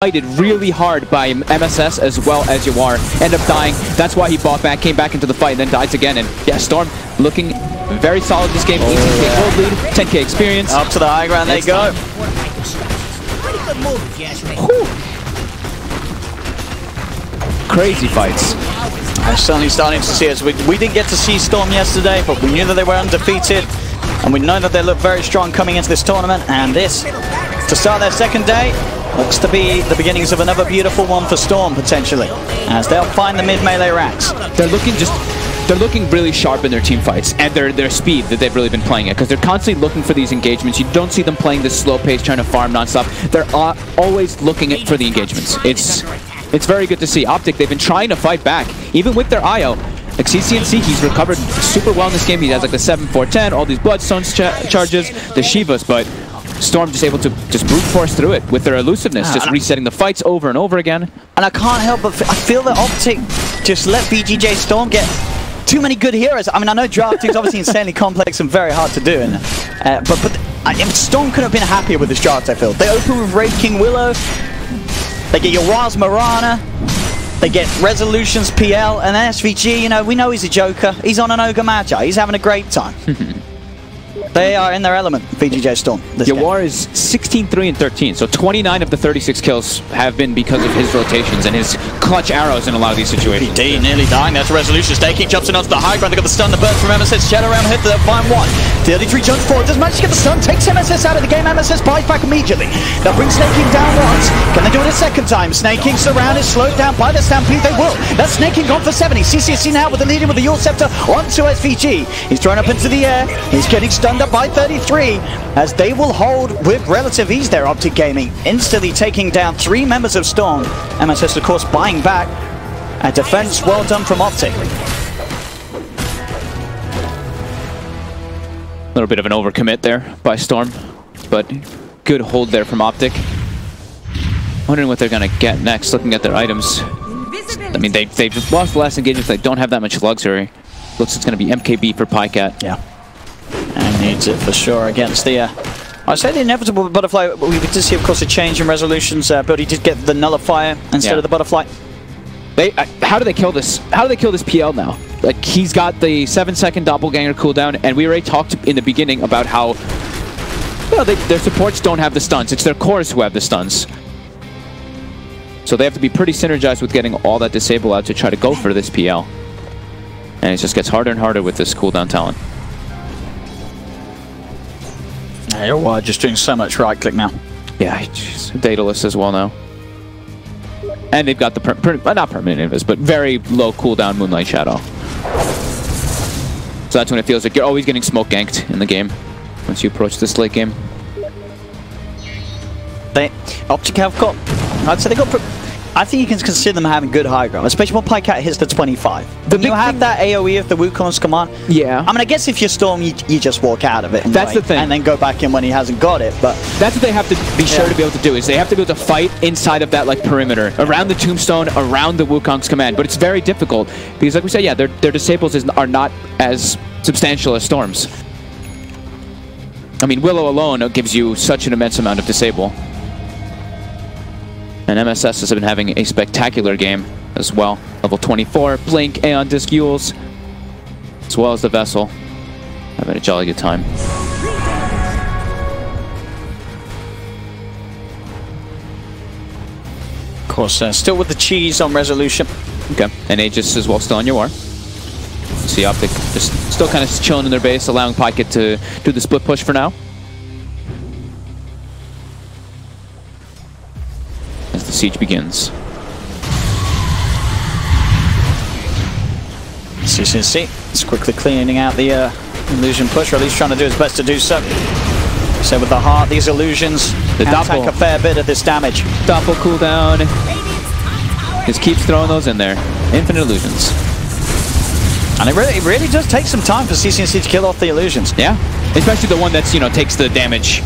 fighted really hard by MSS as well as Yawar. Ended up dying. That's why he bought back, came back into the fight, and then dies again. And yeah, Storm looking very solid this game. 18k gold lead, 10k experience. Up to the high ground they go. Crazy fights. I'm certainly starting to see it. We didn't get to see Storm yesterday, but we knew that they were undefeated. And we know that they look very strong coming into this tournament. And this, to start their second day, looks to be the beginnings of another beautiful one for Storm, potentially, as they'll find the mid-melee racks. They're looking really sharp in their team fights and their speed that they've really been playing at, because they're constantly looking for these engagements. You don't see them playing this slow pace, trying to farm nonstop. They're always looking for the engagements. It's very good to see. Optic, they've been trying to fight back, even with their IO. Like CCNC, he's recovered super well in this game. He has like the 7-4-10, all these Bloodstones charges, the Shivas, but Storm just able to just brute force through it with their elusiveness, just resetting the fights over and over again. And I can't help but I feel that Optic just let VGJ Storm get too many good heroes. I mean, I know drafting is obviously insanely complex and very hard to do, and, but Storm couldn't have been happier with this draft, I feel. They open with Wraith King Willow, they get Yawar's Mirana, they get Resolutions PL, and then SVG, you know, we know he's a joker. He's on an Ogre Magi. He's having a great time. They are in their element, VGJ Storm. Yawar is 16-3-13, so 29 of the 36 kills have been because of his rotations and his clutch arrows in a lot of these situations. PD nearly dying there to Resolution. Staking jumps in onto the high ground. They got the stun, the burst from MSS. Shadow around hit, they'll find one. 33 jumps forward, does manage to get the stun, takes MSS out of the game. MSS buys back immediately. They'll bring Snaking down once. Can they do it a second time? Snaking surrounded, slowed down by the Stampede. They will. That's Snaking gone for 70. CCSC now with the leading with the Yule Scepter onto SVG. He's thrown up into the air. He's getting stunned up by 33, as they will hold with relative ease there. Optic Gaming instantly taking down 3 members of Storm. MSS, of course, buying back. A defense well done from Optic. A little bit of an overcommit there by Storm, but good hold there from Optic. Wondering what they're going to get next, looking at their items. I mean, they've lost the last engagement. They don't have that much luxury. Looks it's going to be MKB for Pycat. Yeah. And needs it for sure against the... I'd say the inevitable butterfly. We did see, of course, a change in Resolutions, but he did get the nullifier instead of the butterfly. How do they kill this? How do they kill this PL now? Like, he's got the 7-second doppelganger cooldown, and we already talked in the beginning about how, well, their supports don't have the stuns. It's their cores who have the stuns. So they have to be pretty synergized with getting all that disable out to try to go for this PL. And it just gets harder and harder with this cooldown talent. You're just doing so much right click now. Yeah, Daedalus as well now. And they've got the, not permanent invis, but very low cooldown Moonlight Shadow. So that's when it feels like you're always getting smoke ganked in the game once you approach this late game. Optic have got, I'd say they got, I think you can consider them having good high ground, especially when Pycat hits the 25. When you have that AoE of the Wukong's command. Yeah. I mean, I guess if you're Storm, you just walk out of it. That's the thing. And then go back in when he hasn't got it. But that's what they have to be sure to be able to do, is they have to be able to fight inside of that like perimeter, around the Tombstone, around the Wukong's command. But it's very difficult because, like we said, yeah, their disables are not as substantial as Storm's. I mean, Willow alone gives you such an immense amount of disable. And MSS has been having a spectacular game as well. Level 24, Blink, Aeon Disc Yules, as well as the Vessel. Having a jolly good time. Of course, still with the cheese on Resolution. Okay, and Aegis as well still on Yawar. See Optic just still kind of chilling in their base, allowing Pycat to do the split push for now. As the siege begins. CCNC is quickly cleaning out the illusion push, or at least trying to do his best to do so. So with the heart, these illusions tank a fair bit of this damage. Doppel cooldown. Just keeps throwing those in there. Infinite illusions. And it really does take some time for CCNC to kill off the illusions. Yeah, especially the one that's, you know, takes the damage,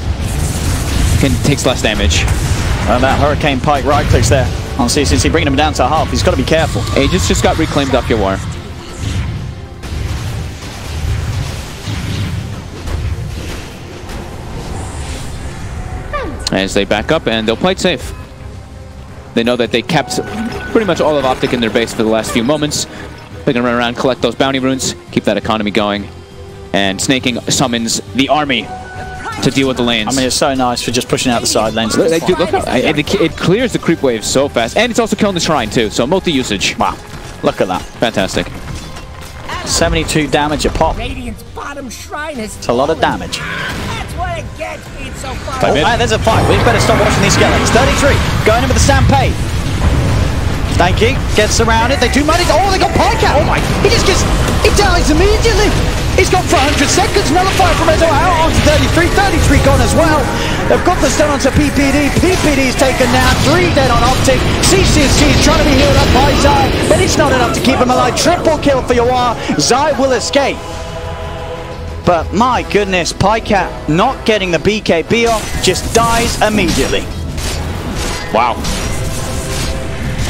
takes less damage. And that Hurricane Pike right clicks there on CCNC, bringing him down to half. He's got to be careful. Aegis just got reclaimed off Yawar. As they back up, and they'll play it safe. They know that they kept pretty much all of Optic in their base for the last few moments. They're going to run around, collect those bounty runes, keep that economy going. And Snaking summons the army to deal with the lanes. I mean, it's so nice for just pushing out the side lanes. Look how it clears the creep wave so fast. And it's also killing the Shrine too, so multi-usage. Wow, look at that. Fantastic. 72 damage a pop. Radiant's bottom shrine is It's a lot of damage. That's what it gets being so far. Oh, there's a fight. We better stop watching these skeletons. 33 going in with the Stampede. Stanky gets surrounded. They do money. Oh, they got Pycat. Oh my! He dies immediately. He's gone for 100 seconds. Another fire from Ezo out onto 33. 33 gone as well. They've got the stun onto PPD. PPD's taken down. 3 dead on Optic. CCSG is trying to be healed up by Zai, but it's not enough to keep him alive. Triple kill for Yawar. Zai will escape. But my goodness, Pycat not getting the BKB off, just dies immediately. Wow.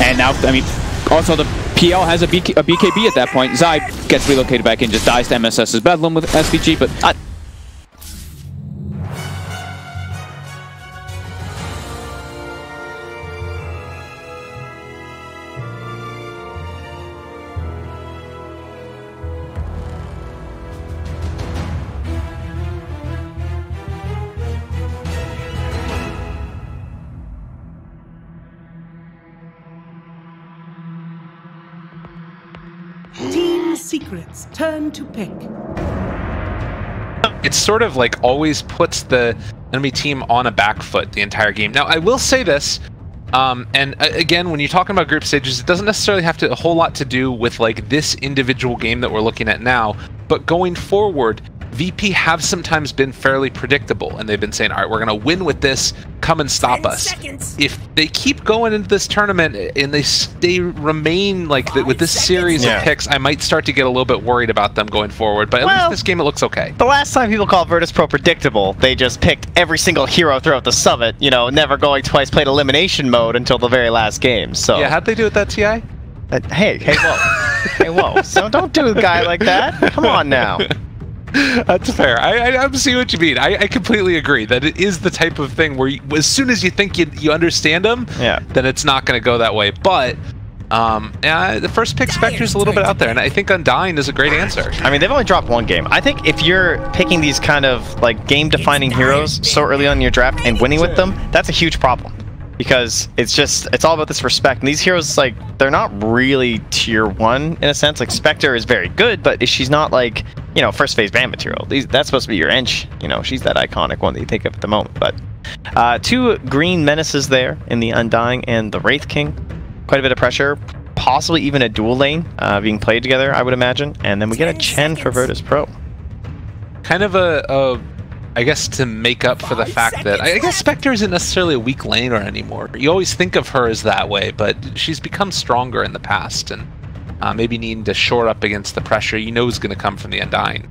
And now, I mean, also the PL has a BKB at that point. Zai gets relocated back in, just dies to MSS's Bedlam with SVG, but... Team Secrets, turn to pick. It sort of like always puts the enemy team on a back foot the entire game. Now, I will say this, and again, when you're talking about group stages, it doesn't necessarily have a whole lot to do with like this individual game that we're looking at now, but going forward, VP have sometimes been fairly predictable, and they've been saying, all right, we're going to win with this, come and stop us. If they keep going into this tournament and they remain like with this series of picks, I might start to get a little bit worried about them going forward, but at least this game it looks okay. The last time people called Virtus Pro predictable, they just picked every single hero throughout the summit, you know, never going twice, played elimination mode until the very last game, so... Yeah, how'd they do with that, TI? Hey, whoa. Hey, whoa. So don't do a guy like that. Come on now. That's fair. I see what you mean. I completely agree that it is the type of thing where as soon as you think you understand them, then it's not going to go that way. But the first pick Spectre's a little bit out there, and I think Undying is a great answer. I mean, they've only dropped one game. I think if you're picking these kind of like game-defining heroes so early on in your draft and winning with them, that's a huge problem. Because it's all about this respect. And these heroes, like, they're not really tier 1 in a sense. Like, Spectre is very good, but she's not like, you know, first phase ban material. That's supposed to be your Ench. You know, she's that iconic one that you think of at the moment. But 2 green menaces there in the Undying and the Wraith King. Quite a bit of pressure. Possibly even a dual lane being played together, I would imagine. And then we get a Chen for Virtus Pro. Kind of I guess to make up for the fact that I guess Spectre isn't necessarily a weak laner anymore. You always think of her as that way, but she's become stronger in the past, and maybe needing to shore up against the pressure you know is going to come from the Undying.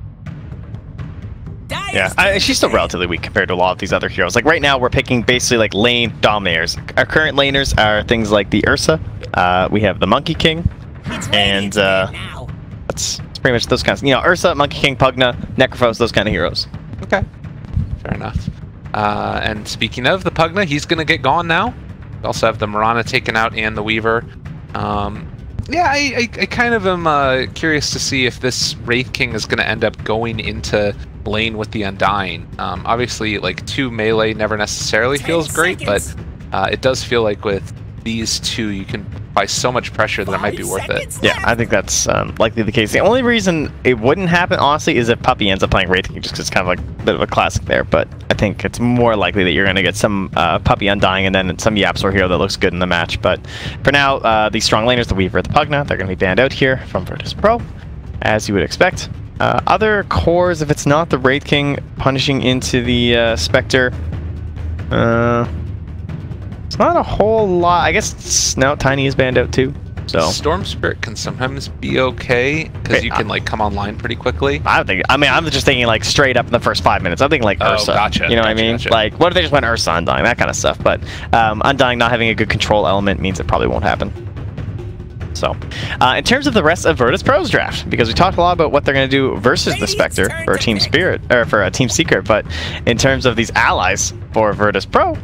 Yeah, she's still relatively weak compared to a lot of these other heroes. Like right now, we're picking basically like lane dominators. Our current laners are things like the Ursa. We have the Monkey King, and that's pretty much those kinds. You know, Ursa, Monkey King, Pugna, Necrophos, those kind of heroes. Okay. Fair enough. And speaking of the Pugna, he's going to get gone now. We also have the Mirana taken out and the Weaver. Yeah, I kind of am curious to see if this Wraith King is going to end up going into lane with the Undying. Obviously, like 2 melee never necessarily feels great, but it does feel like with these 2, you can apply so much pressure that it might be worth it. Yeah, I think that's likely the case. The only reason it wouldn't happen, honestly, is if Puppey ends up playing Wraith King, just because it's kind of like a bit of a classic there. But I think it's more likely that you're going to get some Puppey Undying and then some YapzOr hero that looks good in the match. But for now, these strong laners, the Weaver, the Pugna, they're going to be banned out here from Virtus Pro, as you would expect. Other cores, if it's not the Wraith King punishing into the Spectre, it's not a whole lot. I guess now Tiny is banned out too. So Storm Spirit can sometimes be okay because you can like come online pretty quickly. I think. I mean, I'm just thinking like straight up in the first 5 minutes. I'm thinking like Ursa. Gotcha. You know what I mean? Like, what if they just went Ursa Undying, that kind of stuff. But Undying not having a good control element means it probably won't happen. So, in terms of the rest of Virtus Pro's draft, because we talked a lot about what they're going to do versus the Spectre for Team Spirit or for Team Secret, but in terms of these allies for Virtus Pro,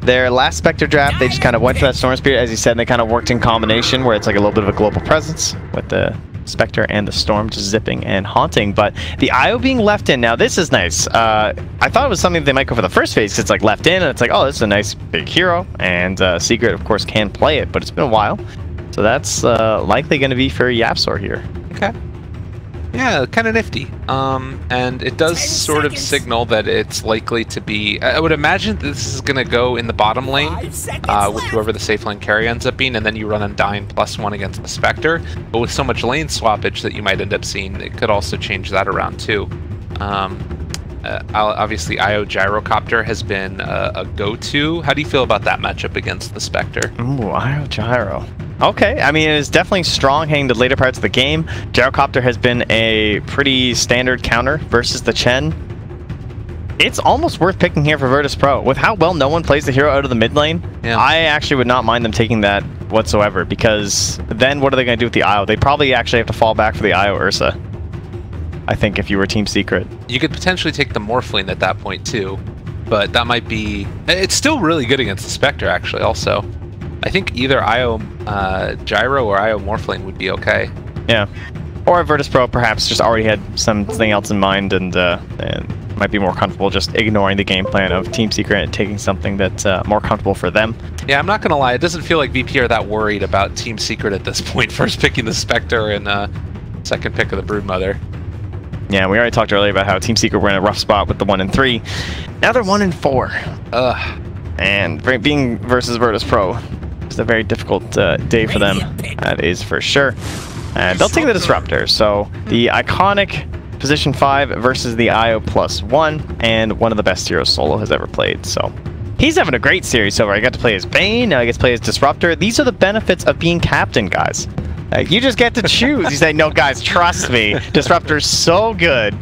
their last Spectre draft, they just kind of went for that Storm Spirit, as you said, and they kind of worked in combination where it's like a little bit of a global presence with the Spectre and the Storm just zipping and haunting. But the IO being left in, now this is nice. I thought it was something they might go for the first phase, because it's like left in, and it's like, oh, this is a nice big hero, and Secret, of course, can play it, but it's been a while. So that's likely going to be for YapzOr here. Okay. Yeah, kind of nifty. And it does sort of signal that it's likely to be... I would imagine this is going to go in the bottom lane with whoever the safe lane carry ends up being, and then you run Undying +1 against the Spectre. But with so much lane swappage that you might end up seeing, it could also change that around too. Obviously, IO Gyrocopter has been a go-to. How do you feel about that matchup against the Spectre? Ooh, IO Gyro. Okay, I mean, it is definitely strong heading to later parts of the game. Gyrocopter has been a pretty standard counter versus the Chen. It's almost worth picking here for Virtus.pro. With how well no one plays the hero out of the mid lane, I actually would not mind them taking that whatsoever, because then what are they going to do with the IO? They probably actually have to fall back for the IO Ursa, I think, if you were Team Secret. You could potentially take the Morphling at that point too, but that might be... It's still really good against the Spectre, actually, also. I think either IO Gyro or IO Morphling would be okay. Yeah. Or Virtus.pro perhaps just already had something else in mind and might be more comfortable just ignoring the game plan of Team Secret and taking something that's more comfortable for them. Yeah, I'm not going to lie. It doesn't feel like VP are that worried about Team Secret at this point. First picking the Spectre and second pick of the Broodmother. Yeah, we already talked earlier about how Team Secret were in a rough spot with the 1 and 3. Now they're 1 and 4. And being versus Virtus.pro, it's a very difficult day for them. That is for sure. And they'll take the Disruptor. So the iconic position 5 versus the IO +1, and one of the best heroes Solo has ever played. So he's having a great series so far. I got to play as Bane, now I get to play as Disruptor. These are the benefits of being captain, guys. You just get to choose. You say, no, guys, trust me. Disruptor's so good.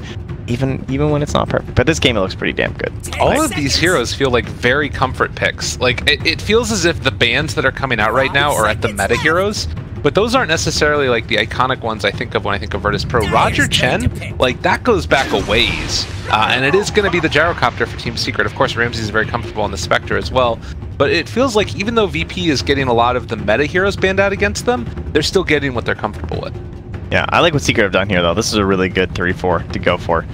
Even when it's not perfect. But this game, it looks pretty damn good. All of these heroes feel like very comfort picks. Like, it feels as if the bans that are coming out right now are at the meta heroes, but those aren't necessarily like the iconic ones I think of when I think of Virtus.pro. Roger Chen, like, that goes back a ways. And it is going to be the Gyrocopter for Team Secret. Of course, Ramsey is very comfortable on the Spectre as well. But it feels like even though VP is getting a lot of the meta heroes banned out against them, they're still getting what they're comfortable with. Yeah, I like what Secret have done here, though. This is a really good 3-4 to go for.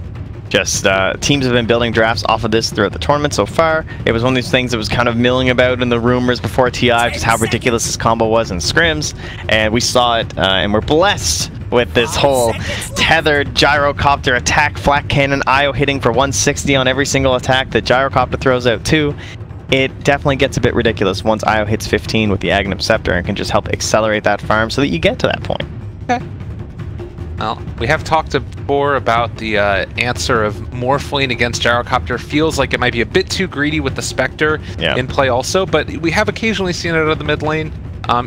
Just teams have been building drafts off of this throughout the tournament so far. It was one of these things that was kind of milling about in the rumors before TI, just how ridiculous this combo was in scrims. And we saw it, and we're blessed with this whole tethered Gyrocopter attack, flat cannon, IO hitting for 160 on every single attack that Gyrocopter throws out too. It definitely gets a bit ridiculous once IO hits 15 with the Aghanim Scepter and can just help accelerate that farm so that you get to that point. Okay. Well, we have talked before about the answer of Morphling against Gyrocopter. Feels like it might be a bit too greedy with the Spectre in play also, but we have occasionally seen it out of the mid lane.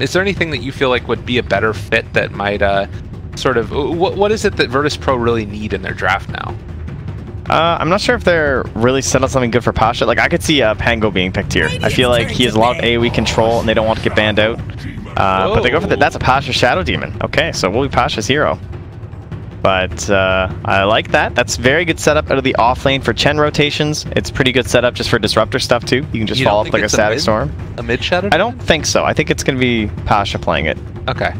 Is there anything that you feel like would be a better fit that might sort of... What is it that Virtus.pro really need in their draft now? I'm not sure if they're really set on something good for Pasha. Like, I could see Pango being picked here. I feel like he has a lot of AoE control and they don't want to get banned out. But they go for that's a Pasha Shadow Demon. Okay, so we'll be Pasha's hero. But I like that. That's very good setup out of the off lane for Chen rotations. It's pretty good setup just for Disruptor stuff too. You can just follow up like a Static Storm. A mid Shadow? I don't think so. I think it's going to be Pasha playing it. Okay.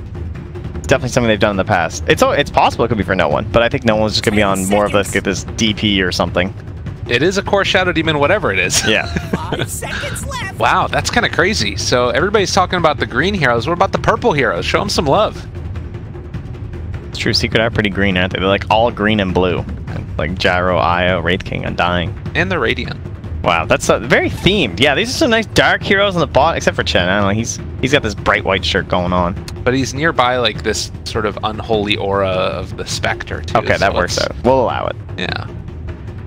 It's definitely something they've done in the past. It's possible it could be for no one, but I think no one's just going to be on more of this DP or something. It is a core Shadow Demon, whatever it is. Yeah. 5 seconds left. Wow, that's kind of crazy. So everybody's talking about the green heroes. What about the purple heroes? Show them some love. It's true, Secret are pretty green, aren't they? They're like all green and blue. Like Gyro, Io, Wraith King, Undying. And the Radiant. Wow, that's very themed. Yeah, these are some nice dark heroes on the bot, except for Chen. I don't know, he's got this bright white shirt going on. But he's nearby like this sort of unholy aura of the Spectre too. Okay, that works out. We'll allow it. Yeah.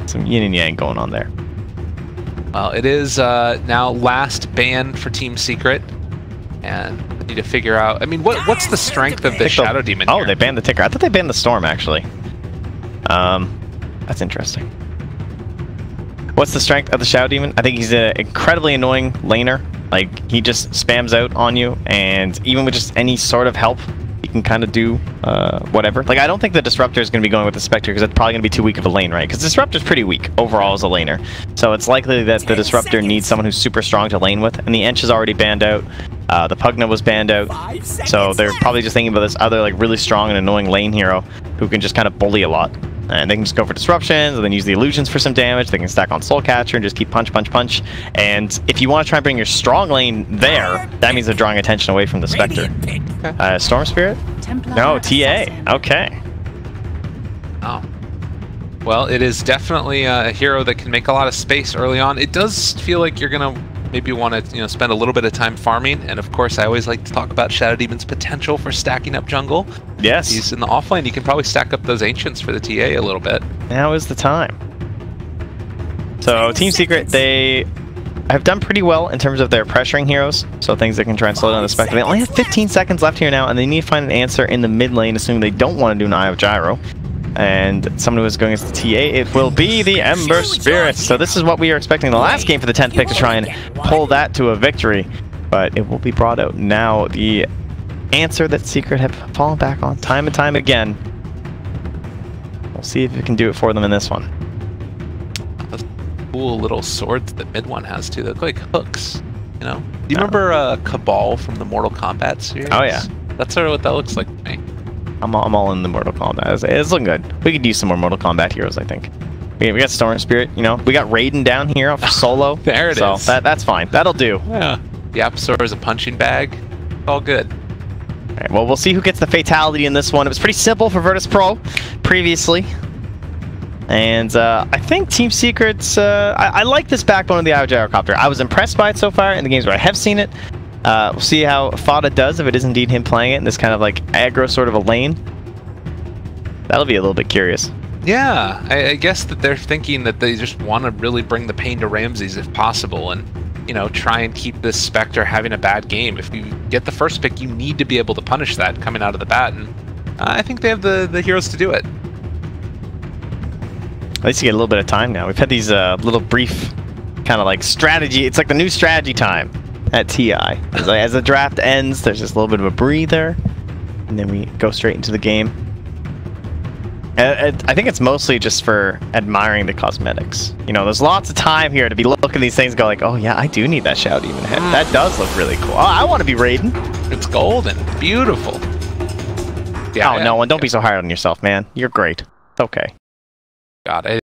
Some yin and yang going on there. Well, it is now last ban for Team Secret. And I need to figure out... I mean, what's the strength of the Shadow Demon here? They banned the Ticker. I thought they banned the Storm, actually. That's interesting. What's the strength of the Shadow Demon? I think he's an incredibly annoying laner. Like, he just spams out on you, and even with just any sort of help, he can kind of do whatever. Like, I don't think the Disruptor is going to be going with the Spectre because it's probably going to be too weak of a lane, right? Because Disruptor's pretty weak overall as a laner. So it's likely that the Disruptor needs someone who's super strong to lane with, and the Ench is already banned out. The Pugna was banned out. So they're probably just thinking about this other like really strong and annoying lane hero who can just kind of bully a lot. And they can just go for disruptions, and then use the illusions for some damage. They can stack on Soul Catcher and just keep punch, punch, punch. And if you want to try and bring your strong lane there, that means they're drawing attention away from the Spectre. Storm Spirit? No, TA. Okay. Oh. Well, it is definitely a hero that can make a lot of space early on. It does feel like you're going to maybe want to spend a little bit of time farming. And of course, I always like to talk about Shadow Demon's potential for stacking up jungle. Yes. He's in the offlane. You can probably stack up those Ancients for the TA a little bit. Now is the time. So Team Secret, they have done pretty well in terms of their pressuring heroes. So things that can try and slow down the Spectre. They only have 15 seconds left here now, and they need to find an answer in the mid lane, assuming they don't want to do an Eye of Gyro. And someone who is going against the TA, it will be the Ember Spirit. So this is what we are expecting the last game for the 10th pick to try and pull that to a victory. But it will be brought out now. The answer that Secret have fallen back on time and time again. We'll see if it can do it for them in this one. Those cool little swords that mid one has too. They look like hooks, you know? Do you remember Cabal from the Mortal Kombat series? Oh yeah. That's sort of what that looks like to me. I'm all in the Mortal Kombat. It's looking good. We could use some more Mortal Kombat heroes, I think. We got Storm Spirit, you know. We got Raiden down here off Solo. There it is. So that's fine. That'll do. Yeah. The Absol is a punching bag. It's all good. All right, well, we'll see who gets the fatality in this one. It was pretty simple for Virtus Pro previously. And I think Team Secret's... I like this backbone of the Eye of Gyrocopter. I was impressed by it so far in the games where I have seen it. We'll see how Fada does if it is indeed him playing it in this kind of like aggro sort of a lane. That'll be a little bit curious. Yeah, I guess that they're thinking that they just want to really bring the pain to Ramses if possible, and try and keep this Spectre having a bad game. If you get the first pick, you need to be able to punish that coming out of the bat, and I think they have the heroes to do it. At least you get a little bit of time now. We've had these little brief kind of like strategy. It's like the new strategy time at TI. As the draft ends, there's just a little bit of a breather, and then we go straight into the game. I think it's mostly just for admiring the cosmetics. There's lots of time here to be looking at these things and go like, oh yeah, I do need that Shadow Demon head. That does look really cool. Oh, I want to be Raiden. It's golden. Beautiful. Yeah, oh, no one. Don't be so hard on yourself, man. You're great. It's okay. God, I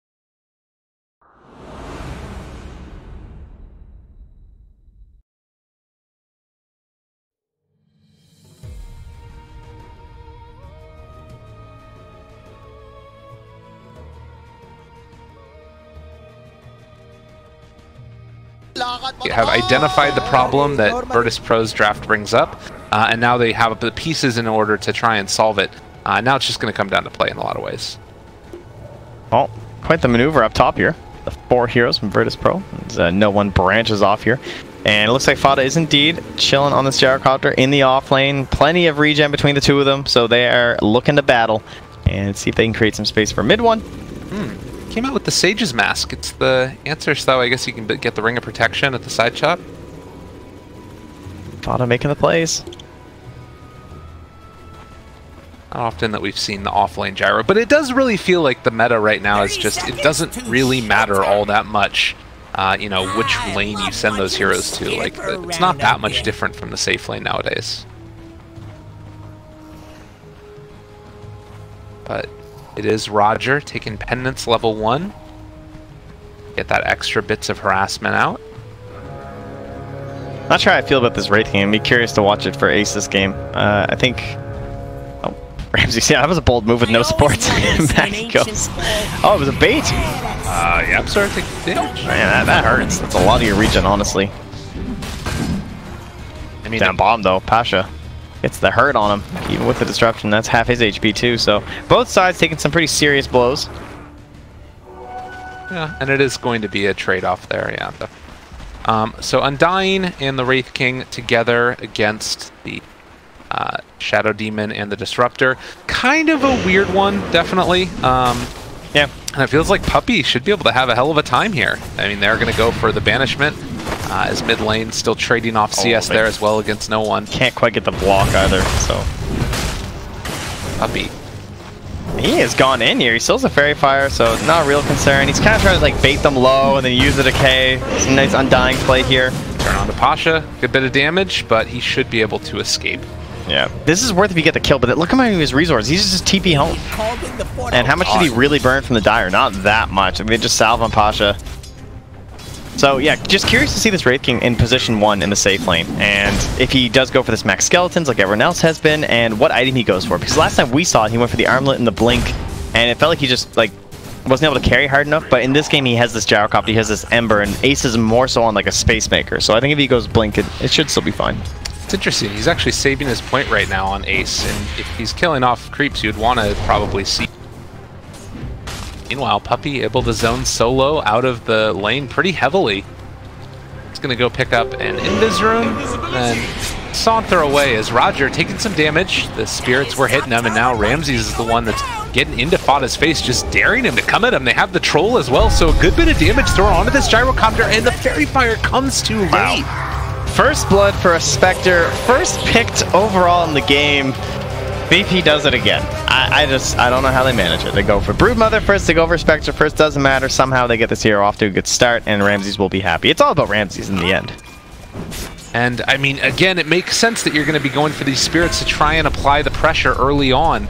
have identified the problem that Virtus Pro's draft brings up, and now they have the pieces in order to try and solve it. Now it's just going to come down to play in a lot of ways. Well, quite the maneuver up top here. The 4 heroes from Virtus Pro. No one branches off here. And it looks like Fada is indeed chilling on this Gyrocopter in the off lane. Plenty of regen between the two of them, so they are looking to battle and see if they can create some space for mid one. Came out with the Sage's Mask. It's the answer, so I guess you can get the Ring of Protection at the side shot. Fada making the plays. Not often that we've seen the off-lane gyro, but it does really feel like the meta right now is just, it doesn't really matter all that much, which lane you send those heroes to. Like, it's not that much different from the safe lane nowadays. But it is Roger taking Penance level 1. Get that extra bits of harassment out. Not sure how I feel about this Wraith game. I'd be curious to watch it for Ace this game. I think... Oh, Ramses, yeah, that was a bold move with no supports. Back he goes. Oh, it was a bait! Yeah, I'm starting to take damage. Man, that hurts. That's a lot of your regen, honestly. I mean, down bottom, though, Pasha gets the hurt on him. Even with the disruption, that's half his HP, too. So, both sides taking some pretty serious blows. Yeah, and it is going to be a trade-off there, yeah. So Undying and the Wraith King together against the Shadow Demon and the Disruptor. Kind of a weird one, definitely. Yeah. And it feels like Puppey should be able to have a hell of a time here. I mean, they're going to go for the Banishment. As mid lane still trading off CS there as well against no one. Can't quite get the block either, so... Puppey. He has gone in here. He still has a Fairy Fire, so it's not a real concern. He's kind of trying to like bait them low and then use the decay. It's a nice Undying play here. Turn on to Pasha. Good bit of damage, but he should be able to escape. Yeah. This is worth if you get the kill, but look how many of his resources. He's just TP home. And how much did he really burn from the Dire? Not that much. I mean, just salve on Pasha. So yeah, just curious to see this Wraith King in position 1 in the safe lane, and if he does go for this max skeletons like everyone else has been, and what item he goes for. Because last time we saw it, he went for the armlet and the blink, and it felt like he just like wasn't able to carry hard enough. But in this game, he has this Gyrocopter, he has this Ember, and Ace is more so on like a Space Maker. So I think if he goes blink, it should still be fine. It's interesting. He's actually saving his point right now on Ace, and if he's killing off creeps, you'd want to probably see. Meanwhile, Puppey able to zone solo out of the lane pretty heavily. He's going to go pick up an Invis Rune and saunter away as Roger taking some damage. The spirits were hitting him, and now Ramses is the one that's getting into Fada's face, just daring him to come at him. They have the troll as well, so a good bit of damage thrown onto this Gyrocopter, and the Fairy Fire comes too late. First blood for a Spectre, first picked overall in the game. VP does it again. I don't know how they manage it. They go for Broodmother first, they go for Spectre first, doesn't matter. Somehow they get this hero off to a good start, and Ramses will be happy. It's all about Ramses in the end. And, I mean, again, it makes sense that you're going to be going for these spirits to try and apply the pressure early on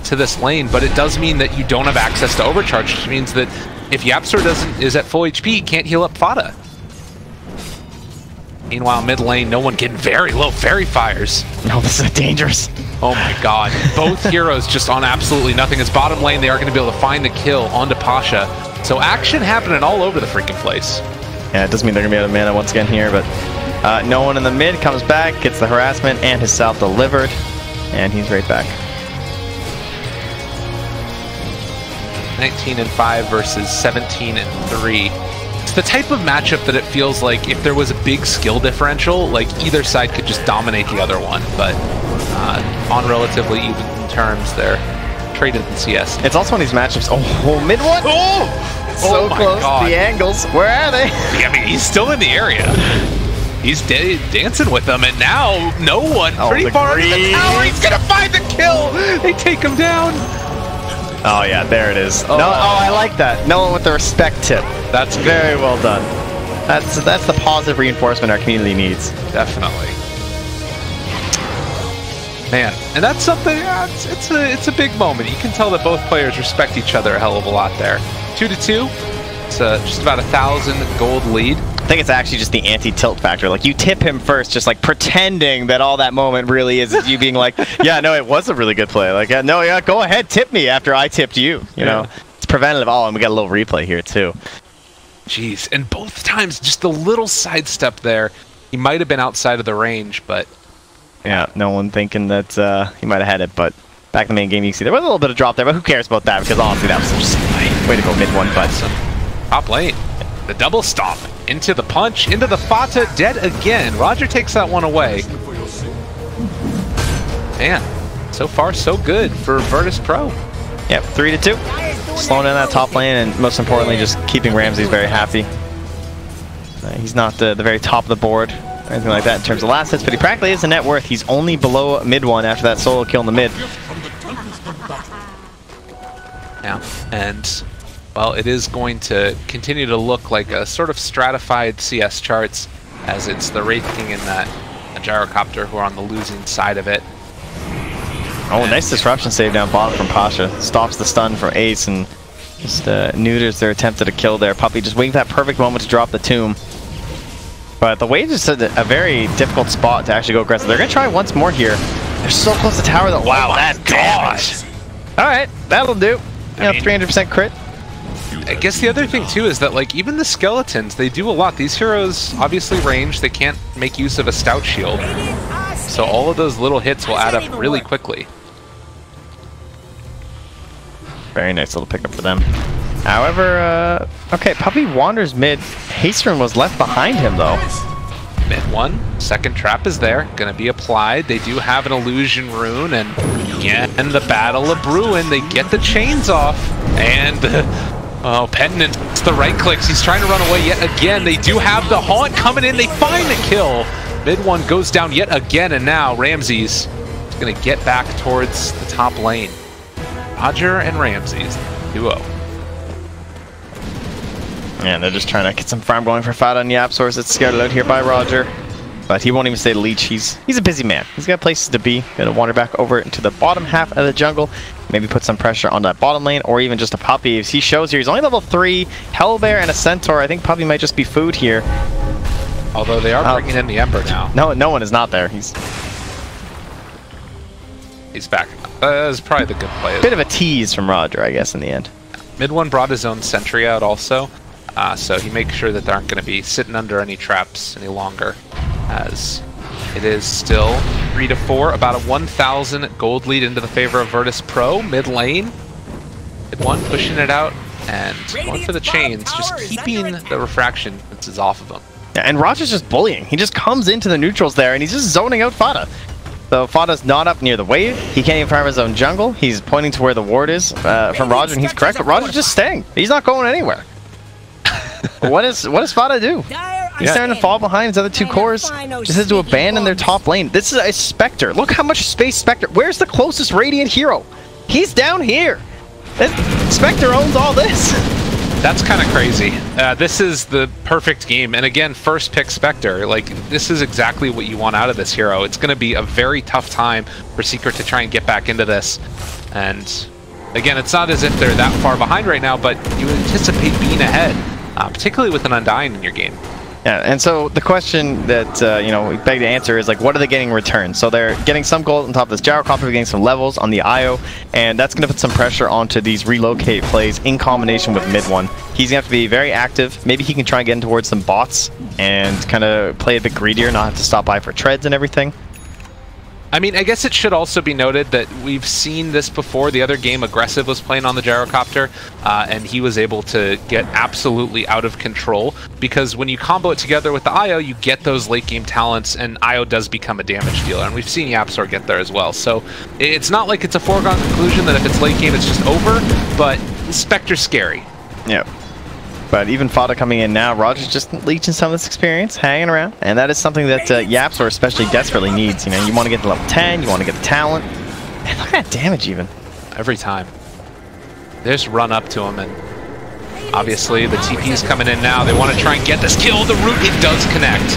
to this lane, but it does mean that you don't have access to overcharge, which means that if YapzOr is at full HP, he can't heal up Fada. Meanwhile, mid lane, no one getting very low Fairy Fires. No, this is dangerous. Oh my god. Both heroes just on absolutely nothing. As bottom lane, they are going to be able to find the kill onto Pasha. So action happening all over the freaking place. Yeah, it doesn't mean they're going to be out of mana once again here, but no one in the mid comes back, gets the harassment and his self delivered, and he's right back. 19-5 versus 17-3. It's the type of matchup that it feels like if there was a big skill differential, like either side could just dominate the other one, but on relatively even terms, they're traded in CS. It's also one of these matchups. Oh, mid one! Oh! So close. God. The angles. Where are they? Yeah, I mean, he's still in the area. He's dancing with them, and now no one pretty far into the tower. He's gonna find the kill. They take him down. Oh yeah, there it is. Oh, I like that. No one with the respect tip. That's very well done. That's the positive reinforcement our community needs. Definitely. Man, and that's something. It's a big moment. You can tell that both players respect each other a hell of a lot there. 2-2. It's just about 1,000 gold lead. I think it's actually just the anti-tilt factor. Like, you tip him first, just like pretending that all that moment really is you being like, yeah, no, it was a really good play. Like, no, yeah, go ahead, tip me after I tipped you. You know, it's preventative. Oh, and we got a little replay here too. Jeez, and both times, just the little sidestep there. He might have been outside of the range, but yeah, no one thinking that he might have had it. But back in the main game, you can see there was a little bit of drop there, but who cares about that? Because honestly, that was just way to go mid one. But top lane, the double stomp into the punch, into the Fata, dead again. Roger takes that one away. Man, so far so good for Virtus Pro. Yep, 3-2. Slowing down that top lane, and most importantly, just keeping Ramses very happy. He's not the very top of the board or anything like that in terms of last hits, but he practically is a net worth. He's only below mid one after that solo kill in the mid. Yeah, and well, it is going to continue to look like a sort of stratified CS charts, as it's the Wraith King and that Gyrocopter who are on the losing side of it. Oh, nice disruption save down bottom from Pasha. Stops the stun from Ace and just neuters their attempt at a kill there. Puppey just waiting for that perfect moment to drop the tomb. But the Waves is a very difficult spot to actually go aggressive. They're going to try once more here. They're so close to tower though. Wow, that damage. Alright, that'll do. You know, 300% crit. I guess the other thing too is that like even the skeletons, they do a lot. These heroes obviously range, they can't make use of a stout shield. So all of those little hits will add up really quickly. Very nice little pickup for them. However, okay, Puppey wanders mid. Hasterun was left behind him though. Mid one, second trap is there, gonna be applied. They do have an illusion rune, and again, the battle of Bruin, they get the chains off, and oh, Pendant, it's the right clicks. He's trying to run away yet again. They do have the haunt coming in. They find the kill. Mid one goes down yet again, and now Ramses going to get back towards the top lane. Roger and Ramses, duo. And they're just trying to get some farm going for Fata and YapzOr. It's scared out here by Roger. But he won't even stay to leech. He's a busy man. He's got places to be. Gonna wander back over into the bottom half of the jungle. Maybe put some pressure on that bottom lane, or even just a Puppey. As he shows here, he's only level 3. Hellbear and a Centaur. I think Puppey might just be food here. Although they are bringing in the Ember now. No one is not there. He's back. That was probably the good play. Bit of a tease from Roger, I guess, in the end. Mid one brought his own sentry out also, so he makes sure that they aren't going to be sitting under any traps any longer, as it is still 3-4, about a 1,000 gold lead into the favor of Virtus Pro, mid lane. Mid one pushing it out, and going for the chains, just keeping the refraction is off of him. Yeah, and Roger's just bullying. He just comes into the neutrals there, and he's just zoning out Fata. So Fata's not up near the wave. He can't even farm his own jungle. He's pointing to where the ward is from Roger, and he's correct, but Roger's just staying. He's not going anywhere. What does Fata do? He's starting to fall behind his other two cores. Just has to abandon their top lane. This is a Spectre. Look how much space Spectre. Where's the closest Radiant hero? He's down here. Spectre owns all this. That's kind of crazy. This is the perfect game, and again, first pick Spectre. Like, this is exactly what you want out of this hero. It's going to be a very tough time for Secret to try and get back into this. And again, it's not as if they're that far behind right now, but you anticipate being ahead, particularly with an Undying in your game. Yeah, and so the question that we beg to answer is, like, what are they getting in return? So they're getting some gold on top of this Gyrocopter, getting some levels on the IO, and that's going to put some pressure onto these relocate plays in combination with mid one. He's going to have to be very active. Maybe he can try and get in towards some bots and kind of play a bit greedier, not have to stop by for treads and everything. I mean, I guess it should also be noted that we've seen this before. The other game, Aggressive, was playing on the Gyrocopter, and he was able to get absolutely out of control, because when you combo it together with the IO, you get those late game talents, and IO does become a damage dealer, and we've seen YapzOr get there as well. So it's not like it's a foregone conclusion that if it's late game, it's just over, but Spectre's scary. Yeah. But even Fata coming in now, Roger's just leeching some of this experience, hanging around, and that is something that YapzOr especially desperately needs. You know, you want to get to level 10, you want to get the talent, and look at that damage even. Every time. They just run up to him, and obviously the TP's coming in now. They want to try and get this kill. The root, it does connect.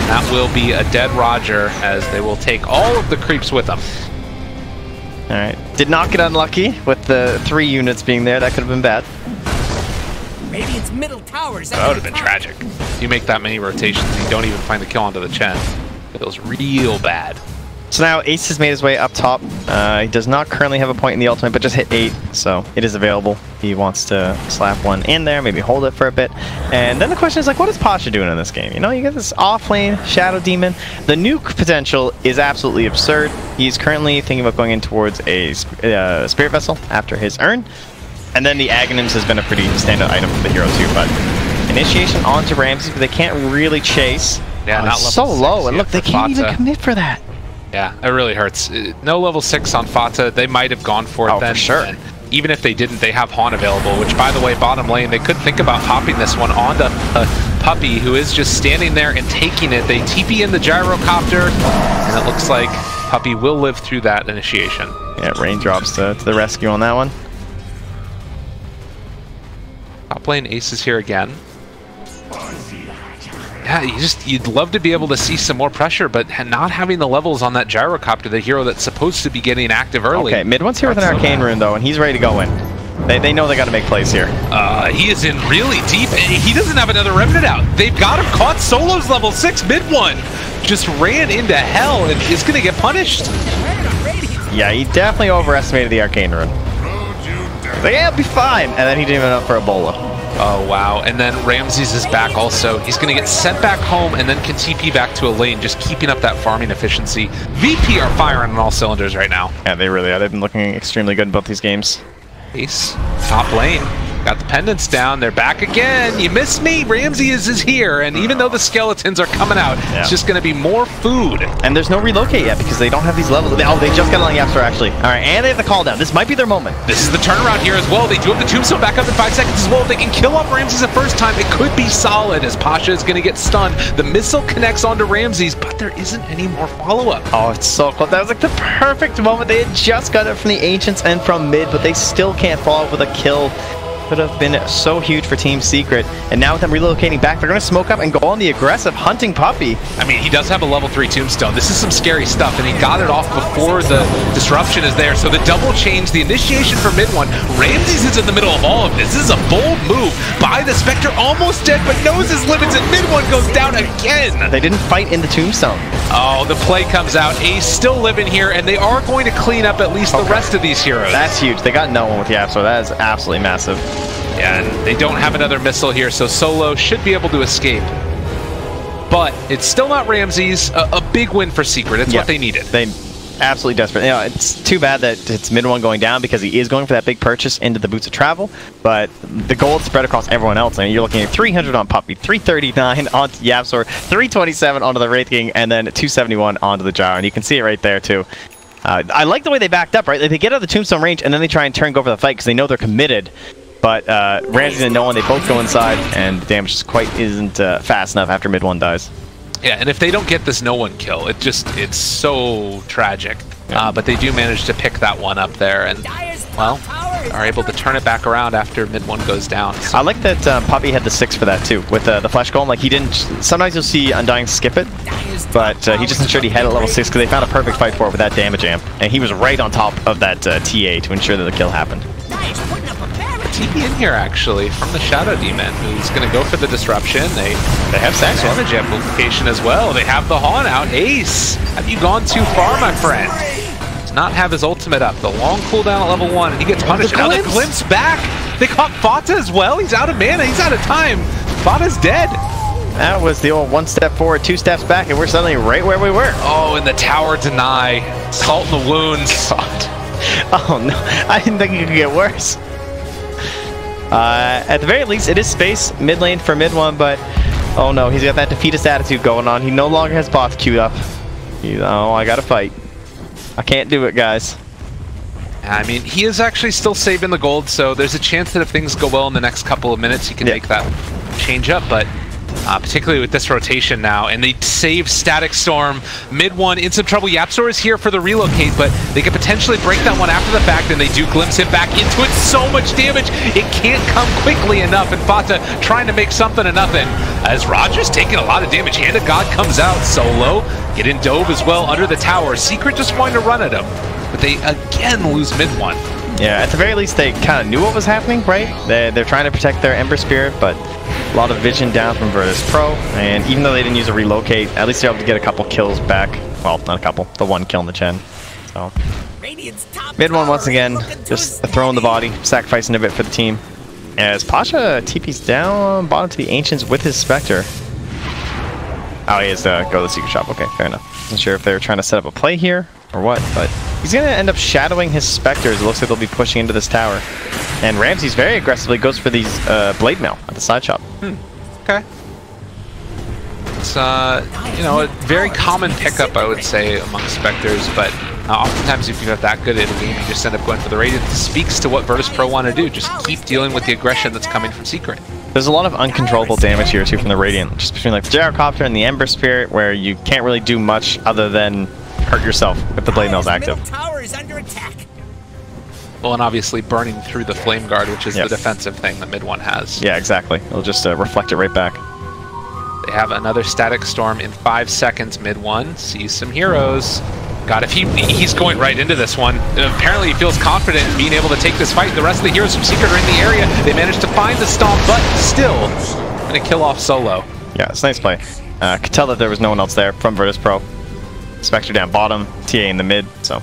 That will be a dead Roger, as they will take all of the creeps with them. Alright, did not get unlucky with the 3 units being there. That could have been bad. Radiant's middle towers. That would have been tragic. You make that many rotations, you don't even find the kill onto the Chen. It feels real bad. So now Ace has made his way up top. He does not currently have a point in the ultimate, but just hit 8, so it is available. He wants to slap one in there, maybe hold it for a bit. And then the question is, like, what is Pasha doing in this game? You know, you get this off-lane Shadow Demon. The nuke potential is absolutely absurd. He's currently thinking about going in towards a Spirit Vessel after his Urn. And then the Aghanims has been a pretty standard item for the hero too, but initiation onto Ramses, but they can't really chase. Yeah, not so low, and look, they can't even commit for that. Yeah, it really hurts. No level 6 on Fata. They might have gone for it then. For sure. And even if they didn't, they have Han available, which, by the way, bottom lane, they could think about popping this one onto Puppey, who is just standing there and taking it. They TP in the Gyrocopter, and it looks like Puppey will live through that initiation. Yeah, raindrops to the rescue on that one. Top lane Ace is here again. Yeah, you'd love to be able to see some more pressure, but not having the levels on that Gyrocopter, the hero that's supposed to be getting active early. Okay, mid one's here with an Arcane Rune though, and he's ready to go in. They know they got to make plays here. He is in really deep. He doesn't have another Remnant out. They've got him caught. Solo's level 6, mid one. Just ran into hell and is going to get punished. Yeah, he definitely overestimated the Arcane Rune. Like, yeah, it'll be fine. And then he didn't even up for a Ebola. Oh, wow. And then Ramses is back also. He's going to get sent back home and then can TP back to a lane, just keeping up that farming efficiency. VP are firing on all cylinders right now. Yeah, they really are. They've been looking extremely good in both these games. Ace, top lane. Got the pendants down. They're back again. You missed me. Ramsey is here. And even though the skeletons are coming out, it's just going to be more food. And there's no relocate yet because they don't have these levels. Oh, they just got on Yapster actually. All right, and they have the call down. This might be their moment. This is the turnaround here as well. They do have the tombstone back up in 5 seconds as well. If they can kill off Ramses the first time, it could be solid as Pasha is going to get stunned. The missile connects onto Ramses, but there isn't any more follow-up. Oh, it's so close. That was like the perfect moment. They had just got it from the Ancients and from mid, but they still can't follow up with a kill. Could have been so huge for Team Secret. And now with them relocating back, they're going to smoke up and go on the aggressive hunting puppy. I mean, he does have a level 3 tombstone. This is some scary stuff, and he got it off before the disruption is there. So the double change, the initiation for mid one. Ramses is in the middle of all of this. This is a bold move by the Spectre, almost dead, but knows his limits, and mid one goes down again. They didn't fight in the tombstone. Oh, the play comes out. Ace still living here, and they are going to clean up at least the rest of these heroes. That's huge. They got no one with Yap, so that is absolutely massive. Yeah, and they don't have another missile here, so Solo should be able to escape. But it's still not Ramses. A big win for Secret. It's what they needed. They absolutely desperate. You know, it's too bad that it's mid one going down because he is going for that big purchase into the Boots of Travel. But the gold spread across everyone else. I mean, you're looking at 300 on Puppey, 339 onto Yapzor, 327 onto the Wraith King, and then 271 onto the Gyro. And you can see it right there too. I like the way they backed up. Right, like they get out of the tombstone range and then they try and go for the fight because they know they're committed. But Ramsey and no one, they both go inside, and the damage just quite isn't fast enough after mid one dies. Yeah, and if they don't get this no one kill, it's so tragic. Yeah. But they do manage to pick that one up there, and well, are able to turn it back around after mid one goes down. So. I like that Puppey had the 6 for that too, with the flash golem. Like he didn't. Sometimes you'll see Undying skip it, but he just ensured he had it at level 6 because they found a perfect fight for it with that damage amp, and he was right on top of that TA to ensure that the kill happened. TP in here actually from the Shadow Demon, who's going to go for the disruption. They have Sax damage amplification as well. They have the Haunt out. Ace, have you gone too far, my friend? Does not have his ultimate up. The long cooldown at level 1, and he gets punished. Now the glimpse back. They caught Fata as well. He's out of mana. He's out of time. Fata's dead. That was the old 1 step forward, 2 steps back, and we're suddenly right where we were. Oh, and the tower deny. Salt in the wounds. God. Oh no, I didn't think it could get worse. At the very least, it is space mid lane for mid one, but oh no, he's got that defeatist attitude going on. He no longer has bots queued up. Oh, I gotta fight. I can't do it, guys. I mean, he is actually still saving the gold, so there's a chance that if things go well in the next couple of minutes, he can make that change up, but particularly with this rotation now, and they save Static Storm. Mid one in some trouble. Yapzor is here for the relocate, but they could potentially break that one after the fact, and they do glimpse him back into it. So much damage, it can't come quickly enough, and Fata trying to make something of nothing. As Roger's taking a lot of damage. Hand of God comes out. Solo get in Dove as well under the tower. Secret just wanting to run at him, but they again lose mid one. Yeah, at the very least, they kind of knew what was happening, right? They're trying to protect their Ember Spirit, but a lot of vision down from Virtus Pro, and even though they didn't use a relocate, at least they're able to get a couple kills back. Well, not a couple, the 1 kill in the Chen. So mid one once again, just throwing the body, sacrificing a bit for the team. As Pasha TP's down bottom to the Ancients with his Spectre. Oh, he has to go to the secret shop. Okay, fair enough. Not sure if they were trying to set up a play here or what, but he's going to end up shadowing his Spectres. It looks like they'll be pushing into this tower. And Ramses very aggressively goes for these Blade Mail at the side shop. Okay. It's, you know, a very common pickup, I would say, among Spectres, but oftentimes if you have that good at a game, you just end up going for the Radiant. This speaks to what Virtus Pro want to do, just keep dealing with the aggression that's coming from Secret. There's a lot of uncontrollable damage here, too, from the Radiant, just between like the Gyrocopter and the Ember Spirit, where you can't really do much other than hurt yourself if the Blade Mail's active. Tower is under attack. Well, and obviously burning through the Flame Guard, which is the defensive thing that mid one has. Yeah, exactly. It'll just reflect it right back. They have another Static Storm in 5 seconds. Mid one sees some heroes. God, if he's going right into this one. And apparently he feels confident in being able to take this fight. The rest of the heroes from Secret are in the area. They managed to find the Stomp, but still going to kill off Solo. Yeah, it's a nice play. Could tell that there was no one else there from Virtus Pro. Spectre down bottom, TA in the mid, so.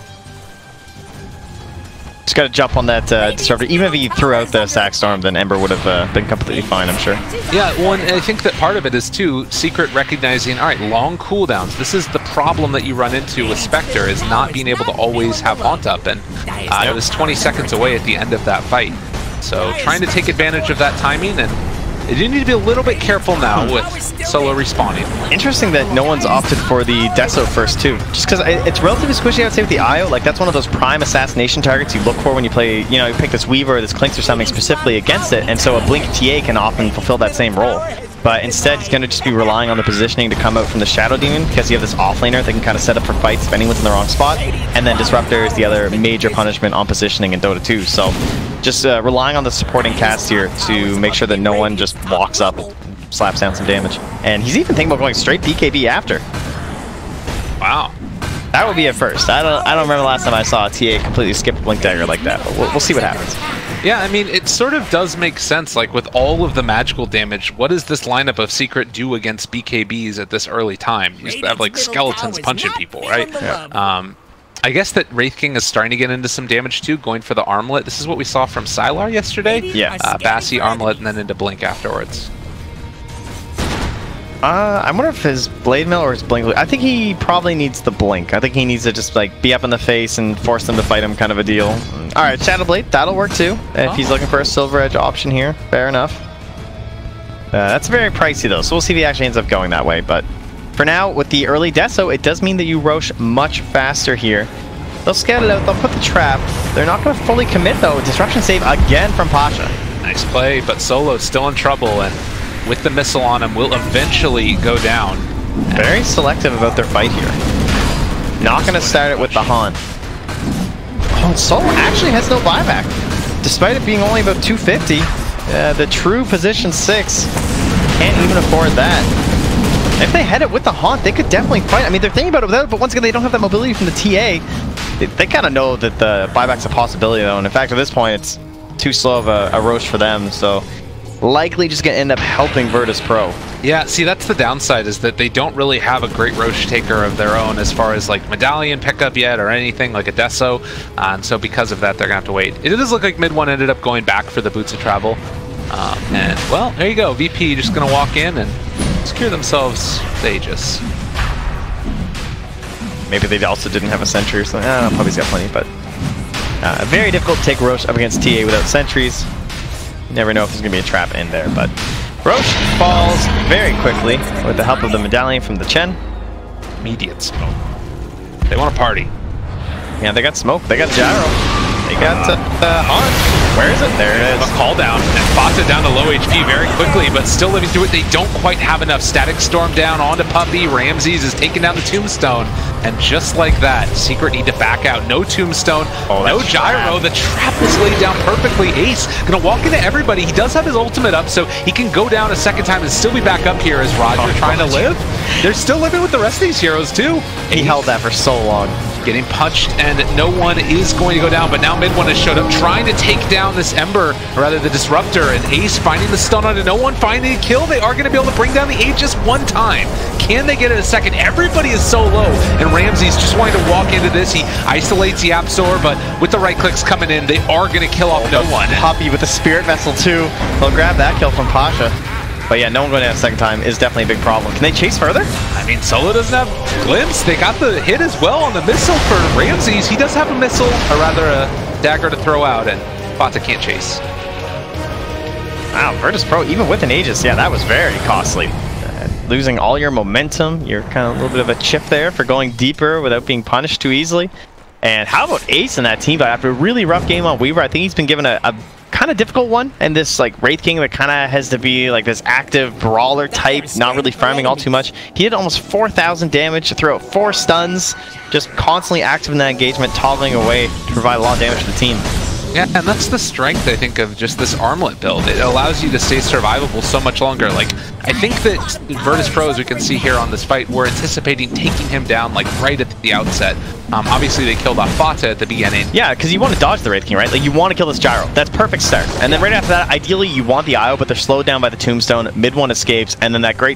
Just got to jump on that Disruptor. Even if he threw out the Sack Storm, then Ember would have been completely fine, I'm sure. Yeah, well, and I think that part of it is, too, Secret recognizing, all right, long cooldowns. This is the problem that you run into with Spectre, is not being able to always have Haunt up, and it was 20 seconds away at the end of that fight. So trying to take advantage of that timing, and they do need to be a little bit careful now with Solo respawning. Interesting that no one's opted for the Deso first too. Just because it's relatively squishy, I would say, with the Io. Like, that's one of those prime assassination targets you look for when you play, you know, you pick this Weaver or this Clinkz or something specifically against it, and so a Blink TA can often fulfill that same role. But instead, he's going to just be relying on the positioning to come out from the Shadow Demon, because you have this offlaner that can kind of set up for fights if anyone's in the wrong spot, and then Disruptor is the other major punishment on positioning in Dota 2. So just relying on the supporting cast here to make sure that no one just walks up, slaps down some damage. And he's even thinking about going straight BKB after. Wow. That would be a first. I don't remember the last time I saw a TA completely skip Blink Dagger like that, but we'll see what happens. Yeah, I mean, it sort of does make sense, like, with all of the magical damage, what does this lineup of Secret do against BKBs at this early time? You just have, like, skeletons punching people, right? Yeah. I guess that Wraith King is starting to get into some damage, too, going for the Armlet. This is what we saw from Sylar yesterday. Yeah. Bassi, Armlet, and then into Blink afterwards. I wonder if his Blade Mail or his Blink... I think he probably needs the Blink. I think he needs to just, like, be up in the face and force them to fight him, kind of a deal. Alright, Shadow Blade, that'll work too. If he's looking for a Silver Edge option here, fair enough. That's very pricey though, so we'll see if he actually ends up going that way. But for now, with the early Deso, it does mean that you Rosh much faster here. They'll scout it out, they'll put the trap. They're not going to fully commit though. Disruption save again from Pasha. Nice play, but Solo's still in trouble, and with the missile on him, will eventually go down. Very selective about their fight here. Not going to start it with the Haunt. Oh, Solo actually has no buyback. Despite it being only about 250, the true position 6 can't even afford that. If they had it with the Haunt, they could definitely fight. I mean, they're thinking about it without it, but once again, they don't have that mobility from the TA. They kind of know that the buyback's a possibility, though, and in fact, at this point, it's too slow of a Rosh for them, so likely just going to end up helping Virtus Pro. Yeah, see, that's the downside, is that they don't really have a great Rosh taker of their own as far as, like, Medallion pickup yet or anything like a Deso, and so because of that, they're going to have to wait. It does look like mid one ended up going back for the Boots of Travel, and, well, there you go. VP just going to walk in and secure themselves the Aegis. Maybe they also didn't have a sentry or something. I don't know, probably's got plenty, but very difficult to take Rosh up against TA without sentries. Never know if there's going to be a trap in there, but Rosh falls very quickly with the help of the Medallion from the Chen. Immediate smoke. They want to party. Yeah, they got smoke. They got Gyro. They got Haunt. Where is it? There it is. A call down, and Fata down to low HP very quickly, but still living through it. They don't quite have enough. Static Storm down onto Puppey. Ramses is taking down the Tombstone, and just like that, Secret need to back out. No Tombstone, no Gyro. The trap is laid down perfectly. Ace gonna walk into everybody. He does have his ultimate up, so he can go down a second time and still be back up here as Roger trying to live. They're still living with the rest of these heroes too. He held that for so long. Getting punched, and no one is going to go down, but now mid one has showed up trying to take down this Ember, or rather the Disruptor, and Ace finding the stun onto no one, finding a kill. They are going to be able to bring down the Aegis one time. Can they get it a second? Everybody is so low, and Ramses just wanting to walk into this. He isolates the Absol, but with the right clicks coming in, they are going to kill off no one. Puppey with the Spirit Vessel too. They'll grab that kill from Pasha. But yeah, no one going to have a second time is definitely a big problem. Can they chase further? I mean, Solo doesn't have Glimpse. They got the hit as well on the missile for Ramses. He does have a missile, or rather a dagger to throw out, and Fata can't chase. Wow, Virtus Pro, even with an Aegis, yeah, that was very costly. Losing all your momentum, you're kind of a little bit of a chip there for going deeper without being punished too easily. And how about Ace in that team? But after a really rough game on Weaver, I think he's been given a kind of difficult one, and this like Wraith King that kind of has to be like this active brawler type, not really farming all too much. He did almost 4,000 damage to throw out 4 stuns, just constantly active in that engagement, toggling away to provide a lot of damage to the team. Yeah, and that's the strength, I think, of just this Armlet build. It allows you to stay survivable so much longer. Like, I think that Virtus Pro, as we can see here on this fight, we're anticipating taking him down, like, right at the outset. Obviously, they killed off Fata at the beginning. Yeah, because you want to dodge the Wraith King, right? Like, you want to kill this Gyro. That's perfect start. And then right after that, ideally, you want the IO, but they're slowed down by the Tombstone. Mid one escapes, and then that great